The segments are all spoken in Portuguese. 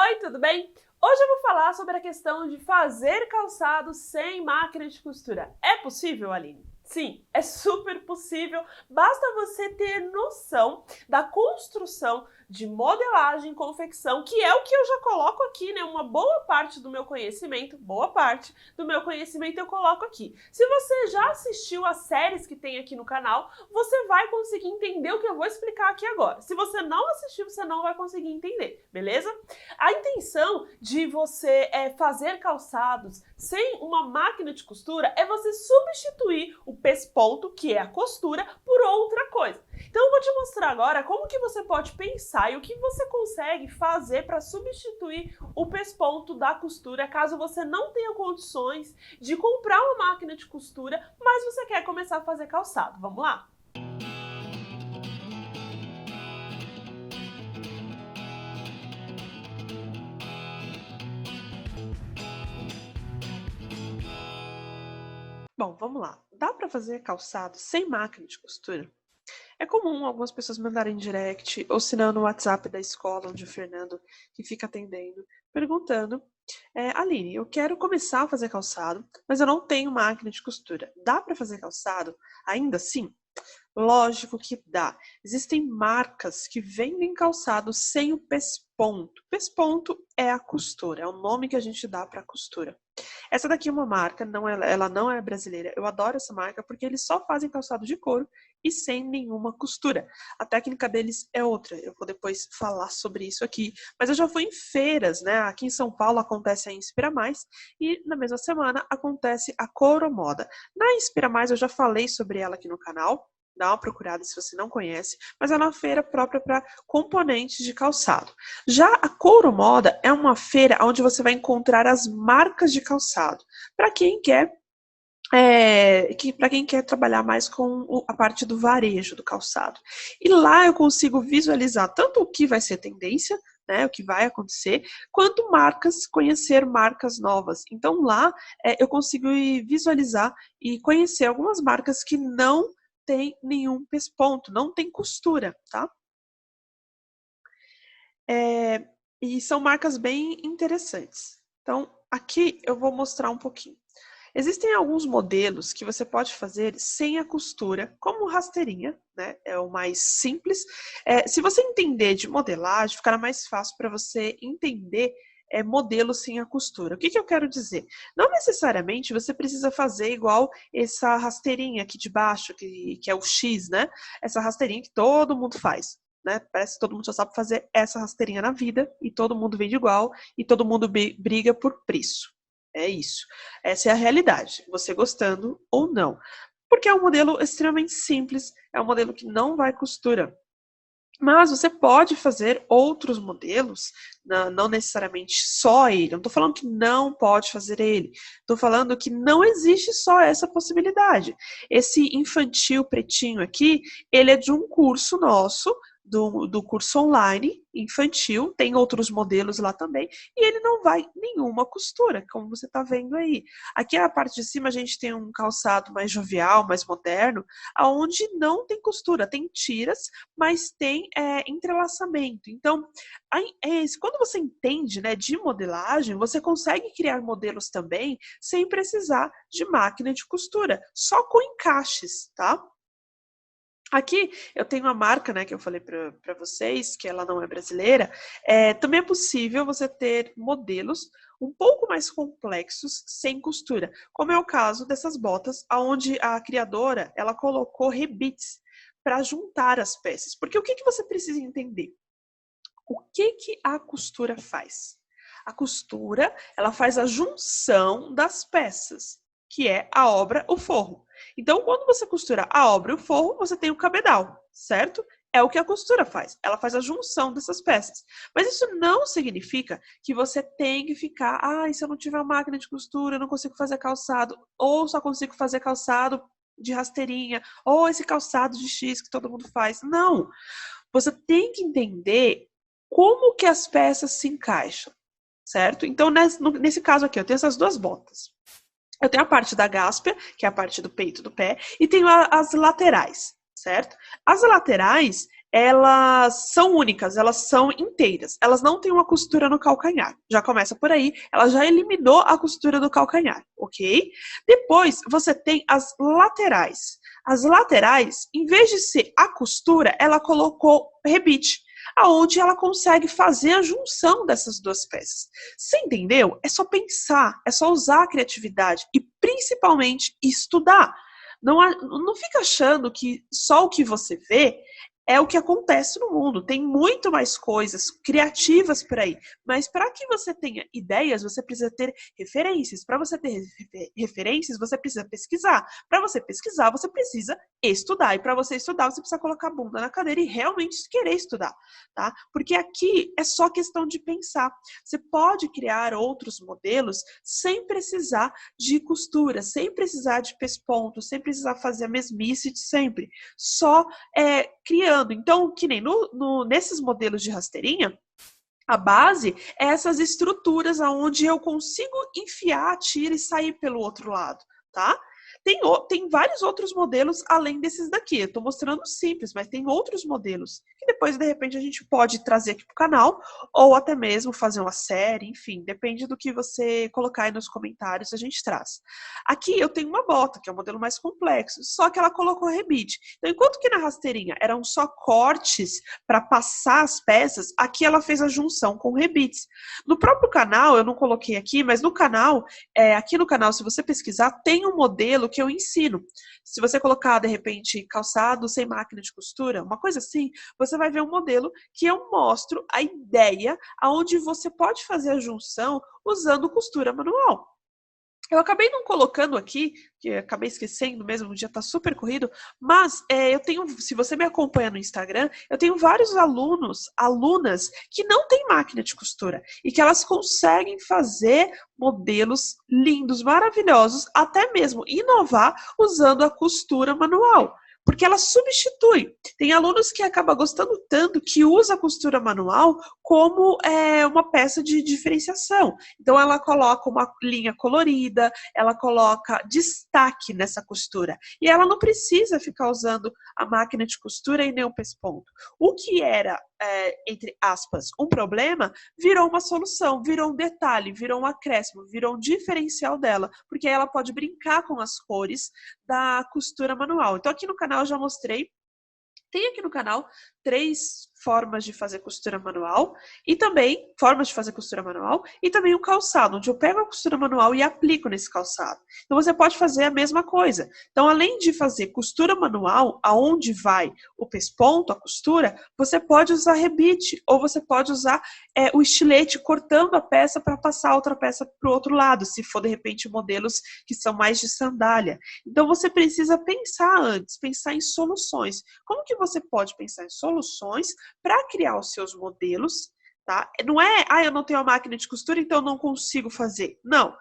Oi, tudo bem? Hoje eu vou falar sobre a questão de fazer calçado sem máquina de costura. É possível, Aline? Sim, é super possível. Basta você ter noção da construção de modelagem e confecção, que é o que eu já coloco aqui, né? Uma boa parte do meu conhecimento, eu coloco aqui. Se você já assistiu as séries que tem aqui no canal, você vai conseguir entender o que eu vou explicar aqui agora. Se você não assistiu, você não vai conseguir entender, beleza? A intenção de você fazer calçados sem uma máquina de costura é você substituir o pesponto, que é a costura, por outra coisa. Então eu vou te mostrar agora como que você pode pensar e o que você consegue fazer para substituir o pesponto da costura, caso você não tenha condições de comprar uma máquina de costura, mas você quer começar a fazer calçado. Vamos lá? Bom, vamos lá. Dá para fazer calçado sem máquina de costura? É comum algumas pessoas mandarem direct, ou se não no WhatsApp da escola, onde o Fernando que fica atendendo, perguntando: Aline, eu quero começar a fazer calçado, mas eu não tenho máquina de costura. Dá para fazer calçado ainda assim? Lógico que dá. Existem marcas que vendem calçado sem o pesponto. Pesponto é a costura, é o nome que a gente dá para a costura. Essa daqui é uma marca, ela não é brasileira. Eu adoro essa marca porque eles só fazem calçado de couro e sem nenhuma costura. A técnica deles é outra. Eu vou depois falar sobre isso aqui. Mas eu já fui em feiras, né? Aqui em São Paulo acontece a Inspira Mais e na mesma semana acontece a Couro Moda. Na Inspira Mais eu já falei sobre ela aqui no canal. Dá uma procurada se você não conhece, mas é uma feira própria para componentes de calçado. Já a Couro Moda é uma feira onde você vai encontrar as marcas de calçado, para quem quer para quem quer trabalhar mais com a parte do varejo do calçado. E lá eu consigo visualizar tanto o que vai ser tendência, né, o que vai acontecer, quanto conhecer marcas novas. Então lá eu consigo visualizar e conhecer algumas marcas que não tem nenhum pesponto, não tem costura, tá? E são marcas bem interessantes. Então, aqui eu vou mostrar um pouquinho. Existem alguns modelos que você pode fazer sem a costura, como rasteirinha, né? É o mais simples. Se você entender de modelagem, ficará mais fácil para você entender modelo sem a costura. O que eu quero dizer? Não necessariamente você precisa fazer igual essa rasteirinha aqui de baixo, que é o X, né? Essa rasteirinha que todo mundo faz. Né? Parece que todo mundo só sabe fazer essa rasteirinha na vida e todo mundo vende igual e todo mundo briga por preço. É isso. Essa é a realidade, você gostando ou não. Porque é um modelo extremamente simples, é um modelo que não vai costura. Mas você pode fazer outros modelos, não necessariamente só ele. Não estou falando que não pode fazer ele. Estou falando que não existe só essa possibilidade. Esse infantil pretinho aqui, ele é de um curso nosso, do curso online infantil, tem outros modelos lá também, e ele não vai nenhuma costura, como você está vendo aí. Aqui na parte de cima a gente tem um calçado mais jovial, mais moderno, aonde não tem costura, tem tiras, mas tem entrelaçamento. Então, quando você entende, né, de modelagem, você consegue criar modelos também sem precisar de máquina de costura, só com encaixes, tá? Aqui eu tenho uma marca, né, que eu falei para vocês, que ela não é brasileira. Também é possível você ter modelos um pouco mais complexos sem costura, como é o caso dessas botas, onde a criadora ela colocou rebites para juntar as peças. Porque o que você precisa entender? O que a costura faz? A costura ela faz a junção das peças, que é a obra, o forro. Então, quando você costura a obra e o forro, você tem o cabedal, certo? É o que a costura faz. Ela faz a junção dessas peças. Mas isso não significa que você tem que ficar, se eu não tiver uma máquina de costura, eu não consigo fazer calçado, ou só consigo fazer calçado de rasteirinha, ou esse calçado de X que todo mundo faz. Não! Você tem que entender como que as peças se encaixam, certo? Então, nesse caso aqui, eu tenho essas duas botas. Eu tenho a parte da gáspia, que é a parte do peito do pé, e tenho as laterais, certo? As laterais, elas são únicas, elas são inteiras. Elas não têm uma costura no calcanhar. Já começa por aí, ela já eliminou a costura do calcanhar, ok? Depois, você tem as laterais. As laterais, em vez de ser a costura, ela colocou rebite, aonde ela consegue fazer a junção dessas duas peças. Você entendeu? É só pensar, é só usar a criatividade e principalmente estudar. Não fica achando que só o que você vê é o que acontece no mundo. Tem muito mais coisas criativas por aí. Mas para que você tenha ideias, você precisa ter referências. Para você ter referências, você precisa pesquisar. Para você pesquisar, você precisa estudar. E para você estudar, você precisa colocar a bunda na cadeira e realmente querer estudar, tá? Porque aqui é só questão de pensar. Você pode criar outros modelos sem precisar de costura, sem precisar de pesponto, sem precisar fazer a mesmice de sempre. Só criando. Então, que nem nesses modelos de rasteirinha, a base é essas estruturas onde eu consigo enfiar a tira e sair pelo outro lado, tá? Tem vários outros modelos além desses daqui. Eu estou mostrando simples, mas tem outros modelos que depois, de repente, a gente pode trazer aqui para o canal ou até mesmo fazer uma série, enfim, depende do que você colocar aí nos comentários, a gente traz. Aqui eu tenho uma bota, que é o modelo mais complexo, só que ela colocou rebite. Então, enquanto que na rasteirinha eram só cortes para passar as peças, aqui ela fez a junção com rebites. No próprio canal, eu não coloquei aqui, mas no canal, aqui no canal, se você pesquisar, tem um modelo que eu ensino. Se você colocar, de repente, calçado sem máquina de costura, uma coisa assim, você vai ver um modelo que eu mostro a ideia aonde você pode fazer a junção usando costura manual. Eu acabei não colocando aqui, que eu acabei esquecendo mesmo, o dia tá super corrido, mas eu tenho, se você me acompanha no Instagram, eu tenho vários alunas que não têm máquina de costura e que elas conseguem fazer modelos lindos, maravilhosos, até mesmo inovar usando a costura manual. Porque ela substitui. Tem alunos que acabam gostando tanto que usa a costura manual como uma peça de diferenciação. Então, ela coloca uma linha colorida, ela coloca destaque nessa costura. E ela não precisa ficar usando a máquina de costura e nem o pesponto. O que era, entre aspas, um problema, virou uma solução, virou um detalhe, virou um acréscimo, virou um diferencial dela. Porque aí ela pode brincar com as cores da costura manual. Então, aqui no canal eu já mostrei. Tem aqui no canal 3 formas de fazer costura manual e também um calçado, onde eu pego a costura manual e aplico nesse calçado. Então você pode fazer a mesma coisa. Então, além de fazer costura manual, aonde vai o pesponto, a costura, você pode usar rebite ou você pode usar o estilete cortando a peça para passar a outra peça para o outro lado, se for de repente modelos que são mais de sandália. Então você precisa pensar antes, pensar em soluções. Como que você pode pensar em soluções para criar os seus modelos, tá? Não é, eu não tenho a máquina de costura, então eu não consigo fazer. Não.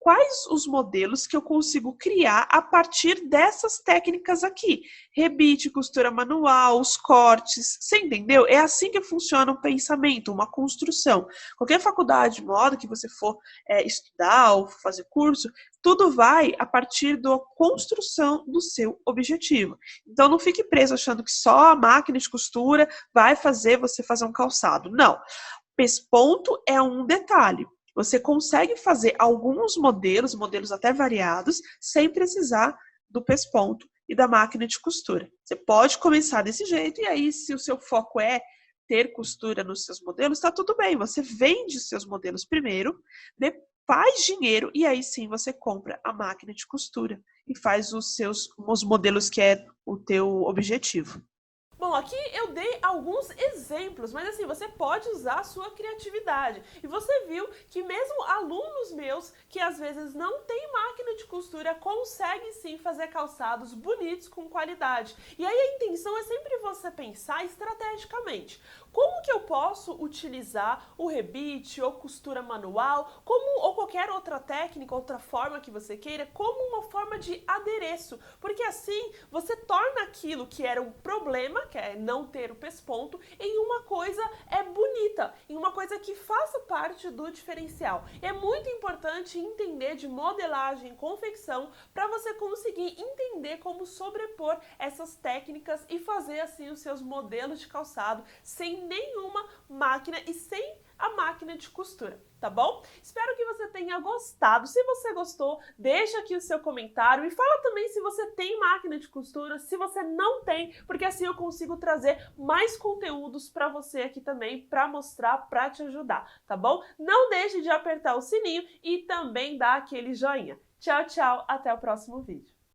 Quais os modelos que eu consigo criar a partir dessas técnicas aqui? Rebite, costura manual, os cortes, você entendeu? É assim que funciona um pensamento, uma construção. Qualquer faculdade de moda que você for estudar ou fazer curso, tudo vai a partir da construção do seu objetivo. Então não fique preso achando que só a máquina de costura vai fazer você fazer um calçado. Não. Pesponto é um detalhe. Você consegue fazer alguns modelos até variados, sem precisar do pesponto e da máquina de costura. Você pode começar desse jeito, e aí, se o seu foco é ter costura nos seus modelos, está tudo bem. Você vende os seus modelos primeiro, faz dinheiro, e aí sim você compra a máquina de costura e faz os modelos que é o teu objetivo. Bom, aqui eu dei alguns exemplos, mas assim, você pode usar a sua criatividade. E você viu que mesmo alunos meus, que às vezes não têm máquina de costura, conseguem sim fazer calçados bonitos com qualidade. E aí a intenção é sempre você pensar estrategicamente. Como que eu posso utilizar o rebite ou costura manual, ou qualquer outra técnica, outra forma que você queira, como uma forma de adereço. Porque assim, você torna aquilo que era um problema que é não ter o pesponto, em uma coisa bonita, em uma coisa que faça parte do diferencial. E é muito importante entender de modelagem e confecção para você conseguir entender como sobrepor essas técnicas e fazer assim os seus modelos de calçado sem nenhuma máquina e sem a máquina de costura, tá bom? Espero que você tenha gostado. Se você gostou, deixa aqui o seu comentário e fala também se você tem máquina de costura, se você não tem, porque assim eu consigo trazer mais conteúdos para você aqui também, para mostrar, para te ajudar, tá bom? Não deixe de apertar o sininho e também dar aquele joinha. Tchau, tchau, até o próximo vídeo.